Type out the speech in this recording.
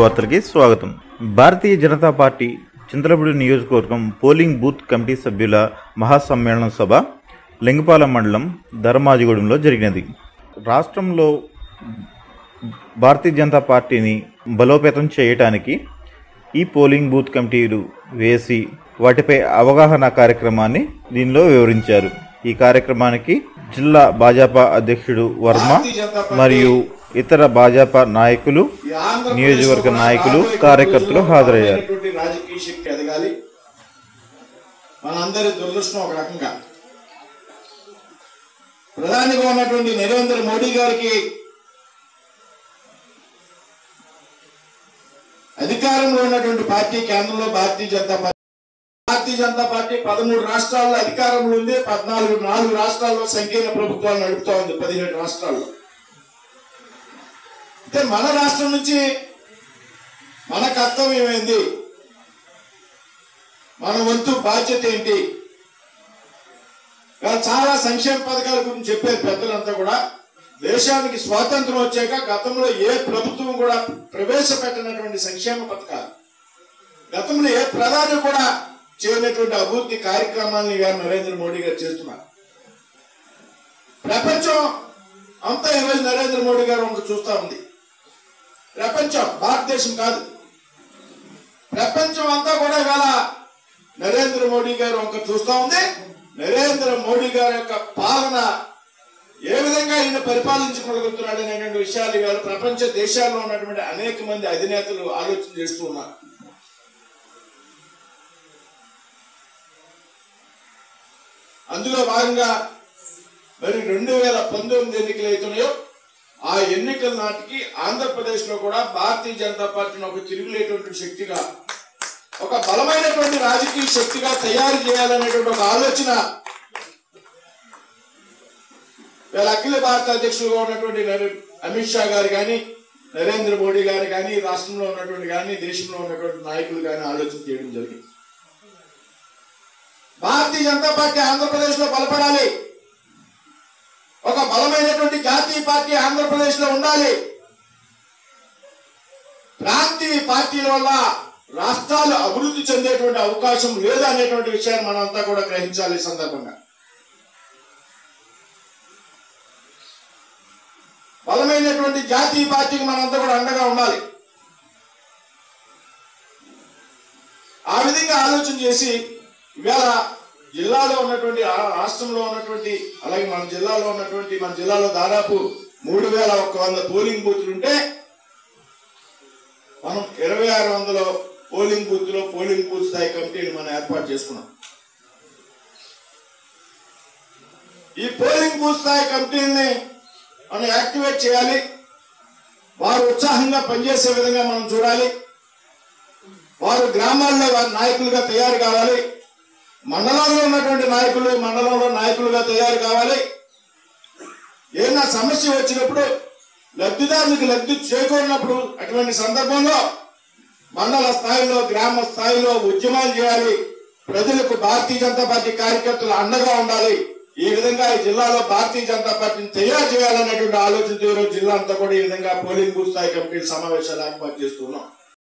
వార్తలకి స్వాగతం. భారతీయ జనతా పార్టీ చింతలపూడి నియోజకవర్గం polling booth committee సభ్యుల మహాసమ్మేళన సభ లింగపాలెం మండలం ధర్మాజిగూడెంలో జరిగినది. రాష్ట్రంలో భారతీయ జనతా పార్టీని బలోపేతం చేయటానికి ఈ పోలింగ్ బూత్ కమిటీలు వేసి వాటిపై అవగాహన కార్యక్రమాన్ని దీనిలో వివరించారు. ఈ కార్యక్రమానికి జిల్లా భాజపా అధ్యక్షుడు వర్మ మరియు ఇతర భాజపా నాయకులు, నియోజకవర్గ నాయకులు, కార్యకర్తలు హాజరయ్యారు. రాజకీయ శక్తి ఎదగాలి. మనందరి దురదృష్టం ఒక రకంగా ప్రధానిగా ఉన్నటువంటి నరేంద్ర మోడీ గారికి అధికారంలో ఉన్నటువంటి పార్టీ కేంద్రంలో భారతీయ జనతా పార్టీ 13 రాష్ట్రాల్లో అధికారంలో ఉంది. 4 రాష్ట్రాల్లో సంకీర్ణ ప్రభుత్వాలు నడుపుతా ఉంది. 17 రాష్ట్రాల్లో. అంటే మన రాష్ట్రం నుంచి మన కర్తవ్యం ఏంది, మన వంతు బాధ్యత ఏంటి? చాలా సంక్షేమ పథకాల గురించి చెప్పారు పెద్దలంతా కూడా. దేశానికి స్వాతంత్రం వచ్చాక గతంలో ఏ ప్రభుత్వం కూడా ప్రవేశపెట్టినటువంటి సంక్షేమ పథకాలు, గతంలో ఏ ప్రధాని కూడా చేయనటువంటి అభివృద్ధి కార్యక్రమాలను గారు నరేంద్ర మోడీ గారు చేస్తున్నారు. ప్రపంచం అంతా ఈరోజు నరేంద్ర మోడీ గారు వంక చూస్తా ఉంది. ప్రపంచం, భారతదేశం కాదు, ప్రపంచం అంతా కూడా ఇవాళ నరేంద్ర మోడీ గారు వంక చూస్తా ఉంది. నరేంద్ర మోడీ గారి యొక్క పాలన ఏ విధంగా ఈయన పరిపాలించుకోగలుగుతున్నాడు అనేటువంటి విషయాలు ఇవాళ ప్రపంచ దేశాల్లో ఉన్నటువంటి అనేక మంది అధినేతలు ఆలోచన చేస్తూ ఉన్నారు. అందులో భాగంగా మరి 2019 ఎన్నికలు అవుతున్నాయో ఆ ఎన్నికల నాటికి ఆంధ్రప్రదేశ్ లో కూడా భారతీయ జనతా పార్టీని ఒక తిరుగులేటువంటి శక్తిగా, ఒక బలమైనటువంటి రాజకీయ శక్తిగా తయారు చేయాలనేటువంటి ఒక ఆలోచన వీళ్ళ అఖిల భారత అధ్యక్షులుగా ఉన్నటువంటి అమిత్ షా గారు కానీ, నరేంద్ర మోడీ గారు కానీ, రాష్ట్రంలో ఉన్నటువంటి కానీ, దేశంలో ఉన్నటువంటి నాయకులు కానీ ఆలోచన చేయడం జరిగింది. భారతీయ జనతా పార్టీ ఆంధ్రప్రదేశ్ లో బలపడాలి. ఒక బలమైనటువంటి జాతీయ పార్టీ ఆంధ్రప్రదేశ్ లో ఉండాలి. ప్రాంతీయ పార్టీల వల్ల రాష్ట్రాలు అభివృద్ధి చెందేటువంటి అవకాశం లేదు అనేటువంటి విషయాన్ని మనంతా కూడా గ్రహించాలి. ఈ సందర్భంగా బలమైనటువంటి జాతీయ పార్టీకి మనంతా కూడా అండగా ఉండాలి. ఆ విధంగా ఆలోచన చేసి ఇవాళ జిల్లాలో ఉన్నటువంటి, రాష్ట్రంలో ఉన్నటువంటి, అలాగే మన జిల్లాలో దాదాపు 3100 పోలింగ్ బూత్లు ఉంటే మనం 2600 పోలింగ్ బూత్ స్థాయి కమిటీని మనం ఏర్పాటు చేసుకున్నాం. ఈ పోలింగ్ బూత్ స్థాయి కమిటీని మనం యాక్టివేట్ చేయాలి. వారు ఉత్సాహంగా పనిచేసే విధంగా మనం చూడాలి. వారు గ్రామాల్లో వారి నాయకులుగా తయారు కావాలి. మండలంలో ఉన్నటువంటి నాయకులు మండలంలో నాయకులుగా తయారు కావాలి. ఏదైనా సమస్య వచ్చినప్పుడు లబ్ధిదారులకు లబ్ధి చేకూరినప్పుడు అటువంటి సందర్భంలో మండల స్థాయిలో, గ్రామ స్థాయిలో ఉద్యమాలు చేయాలి. ప్రజలకు భారతీయ జనతా పార్టీ కార్యకర్తలు అండగా ఉండాలి. ఈ విధంగా ఈ జిల్లాలో భారతీయ జనతా పార్టీని తయారు చేయాలనేటువంటి ఆలోచనతో ఈరోజు జిల్లా అంతా కూడా ఈ విధంగా పోలింగ్ బూత్ స్థాయి కమిటీ సమావేశాలు ఏర్పాటు చేస్తున్నాం.